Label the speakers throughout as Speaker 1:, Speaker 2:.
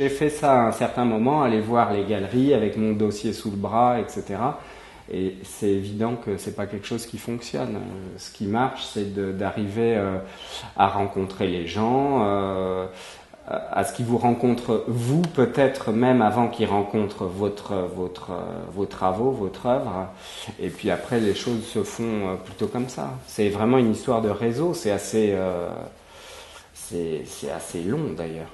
Speaker 1: J'ai fait ça à un certain moment, aller voir les galeries avec mon dossier sous le bras, etc. Et c'est évident que c'est pas quelque chose qui fonctionne. Ce qui marche, c'est d'arriver à rencontrer les gens, à ce qu'ils vous rencontrent vous, peut-être même avant qu'ils rencontrent vos travaux, votre œuvre. Et puis après, les choses se font plutôt comme ça. C'est vraiment une histoire de réseau. C'est assez long d'ailleurs.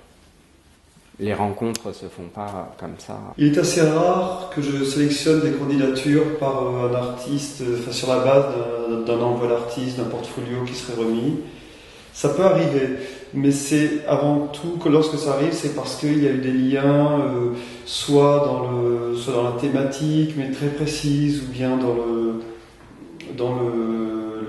Speaker 1: Les rencontres se font pas comme ça.
Speaker 2: Il est assez rare que je sélectionne des candidatures par un artiste, enfin sur la base d'un envoi d'artiste, d'un portfolio qui serait remis. Ça peut arriver, mais c'est avant tout que lorsque ça arrive, c'est parce qu'il y a eu des liens, soit dans la thématique, mais très précise, ou bien dans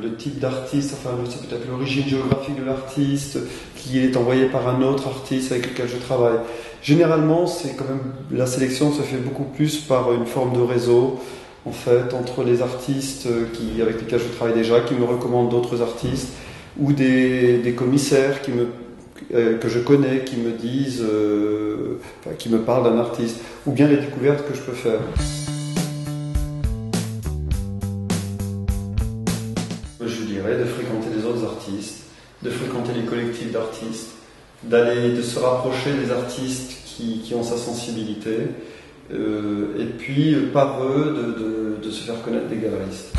Speaker 2: le type d'artiste, enfin c'est peut-être l'origine géographique de l'artiste, qui est envoyé par un autre artiste avec lequel je travaille. Généralement, c'est quand même, la sélection se fait beaucoup plus par une forme de réseau, en fait, entre les artistes avec lesquels je travaille déjà, qui me recommandent d'autres artistes, ou des commissaires que je connais, qui me disent, qui me parlent d'un artiste, ou bien les découvertes que je peux faire. Je dirais de fréquenter les autres artistes, de fréquenter les collectifs d'artistes, de se rapprocher des artistes qui ont sa sensibilité, et puis par eux de se faire connaître des galeristes.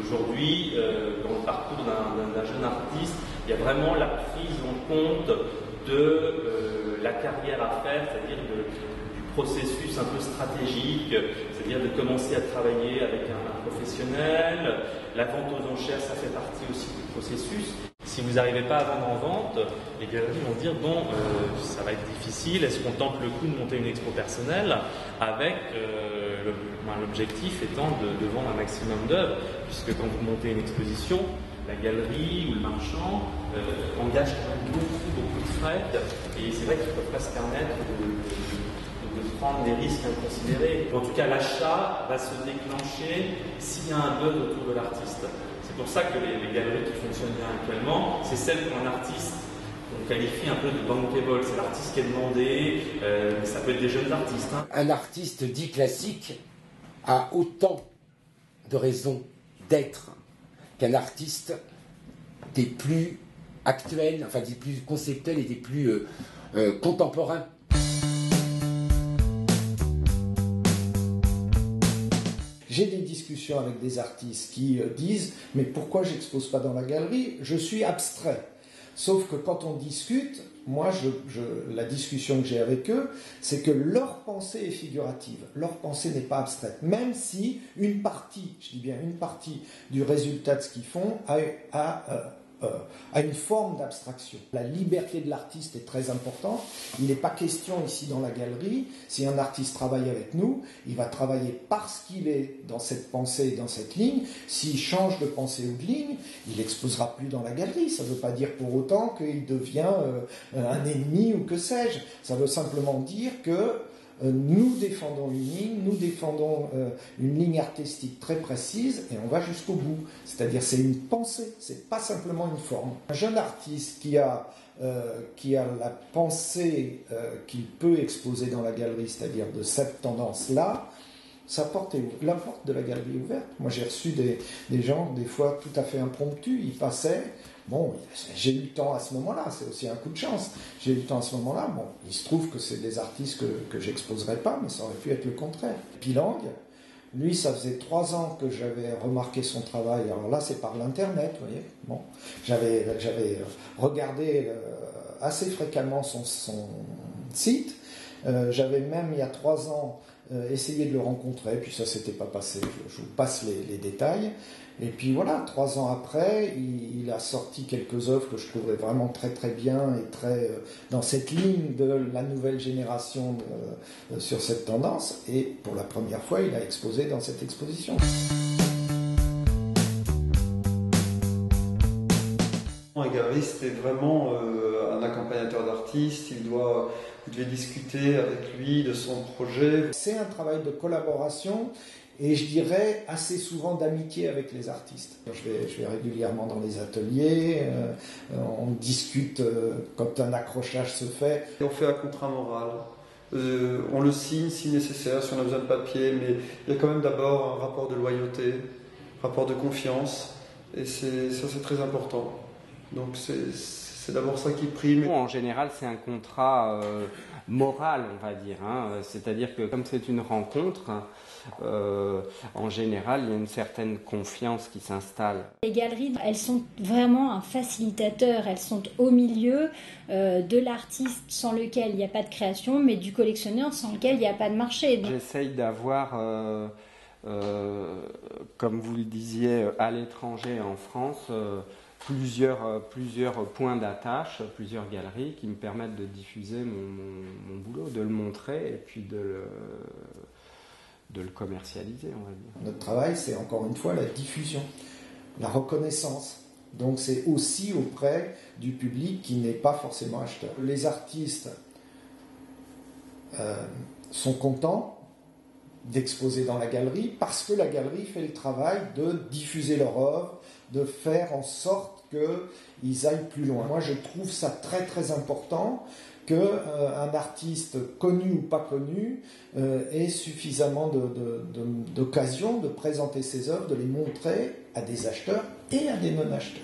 Speaker 3: Aujourd'hui, dans le parcours d'un jeune artiste, il y a vraiment la prise en compte de la carrière à faire, c'est-à-dire du processus un peu stratégique, c'est-à-dire de commencer à travailler avec un professionnel. La vente aux enchères, ça fait partie aussi du processus. Si vous n'arrivez pas à vendre en vente, les galeries vont dire bon, ça va être difficile, est-ce qu'on tente le coup de monter une expo personnelle avec l'objectif étant de vendre un maximum d'œuvres, puisque quand vous montez une exposition, la galerie ou le marchand engage quand même beaucoup de frais, et c'est vrai qu'ils ne peuvent pas se permettre de prendre des risques inconsidérés. En tout cas, l'achat va se déclencher s'il y a un buzz autour de l'artiste. C'est pour ça que les galeries qui fonctionnent bien actuellement, c'est celles où un artiste on qualifie un peu de bankable. C'est l'artiste qui est demandé, mais ça peut être des jeunes artistes.
Speaker 4: Un artiste dit classique a autant de raisons d'être qu'un artiste des plus actuels, enfin des plus conceptuels et des plus contemporains.
Speaker 5: J'ai des discussions avec des artistes qui disent « mais pourquoi j'expose pas dans la galerie? Je suis abstrait ». Sauf que quand on discute, moi, la discussion que j'ai avec eux, c'est que leur pensée est figurative, leur pensée n'est pas abstraite, même si une partie, je dis bien une partie du résultat de ce qu'ils font a une forme d'abstraction. La liberté de l'artiste est très importante. Il n'est pas question ici dans la galerie, si un artiste travaille avec nous, il va travailler parce qu'il est dans cette pensée et dans cette ligne. S'il change de pensée ou de ligne, il n'exposera plus dans la galerie. Ça ne veut pas dire pour autant qu'il devient un ennemi ou que sais-je. Ça veut simplement dire que nous défendons une ligne, nous défendons une ligne artistique très précise et on va jusqu'au bout. C'est-à-dire c'est une pensée, c'est pas simplement une forme. Un jeune artiste qui a la pensée qu'il peut exposer dans la galerie, c'est-à-dire de cette tendance-là, la porte de la galerie est ouverte. Moi j'ai reçu des gens, des fois tout à fait impromptus, ils passaient. Bon, j'ai eu le temps à ce moment-là, c'est aussi un coup de chance. J'ai eu le temps à ce moment-là. Bon, il se trouve que c'est des artistes que j'exposerais pas, mais ça aurait pu être le contraire. Pilang, lui, ça faisait 3 ans que j'avais remarqué son travail. Alors là, c'est par l'internet, vous voyez. Bon, j'avais regardé assez fréquemment son site. J'avais même, il y a 3 ans, essayé de le rencontrer, puis ça s'était pas passé. Je vous passe les détails. Et puis voilà, 3 ans après, il a sorti quelques œuvres que je trouverais vraiment très très bien et très dans cette ligne de la nouvelle génération sur cette tendance. Et pour la première fois, il a exposé dans cette exposition.
Speaker 2: Un galeriste est vraiment un accompagnateur d'artistes. Vous devez discuter avec lui de son projet.
Speaker 5: C'est un travail de collaboration et je dirais assez souvent d'amitié avec les artistes. Je vais régulièrement dans les ateliers, on discute quand un accrochage se fait.
Speaker 2: Et on fait un contrat moral. On le signe si nécessaire, si on a besoin de papier, mais il y a quand même d'abord un rapport de loyauté, rapport de confiance, et ça c'est très important. Donc c'est d'abord ça qui prime.
Speaker 1: En général, c'est un contrat moral, on va dire. C'est-à-dire que comme c'est une rencontre, en général, il y a une certaine confiance qui s'installe.
Speaker 6: Les galeries, elles sont vraiment un facilitateur. Elles sont au milieu de l'artiste sans lequel il n'y a pas de création, mais du collectionneur sans lequel il n'y a pas de marché.
Speaker 1: J'essaye d'avoir, comme vous le disiez, à l'étranger, en France, plusieurs points d'attache, plusieurs galeries qui me permettent de diffuser mon boulot, de le montrer et puis de le commercialiser, on va dire.
Speaker 5: Notre travail, c'est encore une fois la diffusion, la reconnaissance. Donc c'est aussi auprès du public qui n'est pas forcément acheteur. Les artistes sont contents d'exposer dans la galerie parce que la galerie fait le travail de diffuser leur œuvre, de faire en sorte qu'ils aillent plus loin. Moi, je trouve ça très très important qu'un artiste connu ou pas connu ait suffisamment d'occasion de présenter ses œuvres, de les montrer à des acheteurs et à des non-acheteurs.